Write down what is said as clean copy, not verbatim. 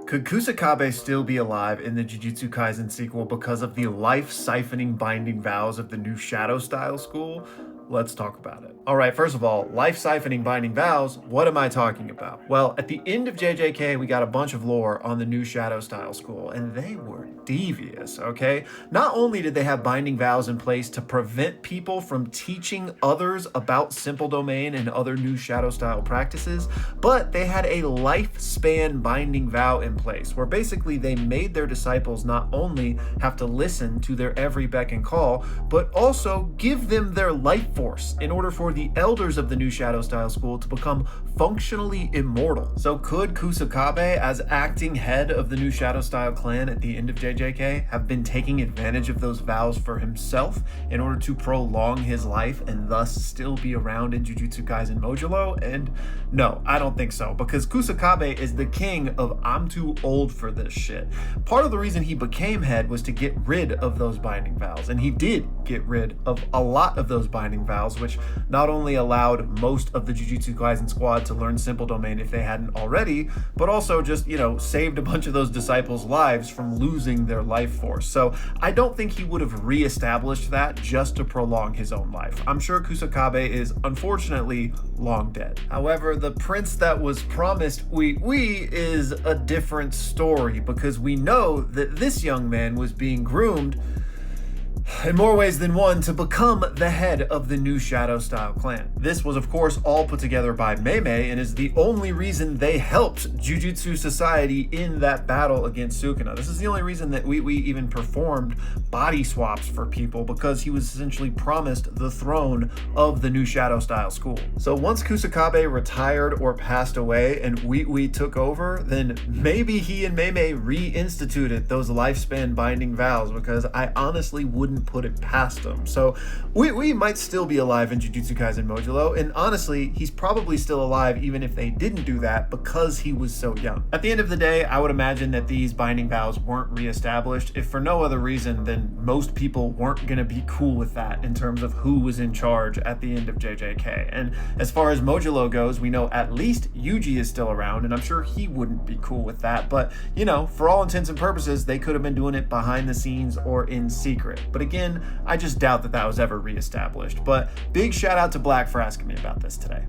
Could Kusakabe still be alive in the Jujutsu Kaisen sequel because of the life-siphoning binding vows of the new Shadow Style school? Let's talk about it. All right, first of all, life-siphoning binding vows, what am I talking about? Well, at the end of JJK, we got a bunch of lore on the new Shadow Style school, and they were devious, okay? Not only did they have binding vows in place to prevent people from teaching others about simple domain and other new Shadow Style practices, but they had a lifespan binding vow in place where basically they made their disciples not only have to listen to their every beck and call, but also give them their life force in order for the elders of the new Shadow Style school to become functionally immortal. So could Kusakabe, as acting head of the new Shadow Style clan at the end of JJK, have been taking advantage of those vows for himself in order to prolong his life and thus still be around in Jujutsu Kaisen Modulo? And no, I don't think so, because Kusakabe is the king of I'm too old for this shit. Part of the reason he became head was to get rid of those binding vows, and he did get rid of a lot of those binding vows, which not only allowed most of the Jujutsu Kaisen squad to learn simple domain if they hadn't already, but also just, saved a bunch of those disciples' lives from losing their life force. So I don't think he would have reestablished that just to prolong his own life. I'm sure Kusakabe is unfortunately long dead. However, the prince that was promised Ui Ui is a different story, because we know that this young man was being groomed in more ways than one to become the head of the new Shadow Style clan. This was of course all put together by Meimei and is the only reason they helped Jujutsu Society in that battle against Sukuna. This is the only reason that we even performed body swaps for people, because he was essentially promised the throne of the new Shadow Style school. So once Kusakabe retired or passed away and Ui Ui took over, then maybe he and Meimei reinstituted those lifespan binding vows, because I honestly wouldn't put it past them. So Ui Ui might still be alive in Jujutsu Kaisen Modulo, and honestly, he's probably still alive even if they didn't do that, because he was so young. At the end of the day, I would imagine that these binding vows weren't reestablished, if for no other reason than most people weren't going to be cool with that in terms of who was in charge at the end of JJK. And as far as Modulo goes, we know at least Yuji is still around, and I'm sure he wouldn't be cool with that, but for all intents and purposes, they could have been doing it behind the scenes or in secret. But again, I just doubt that was ever reestablished. But big shout out to Black for asking me about this today.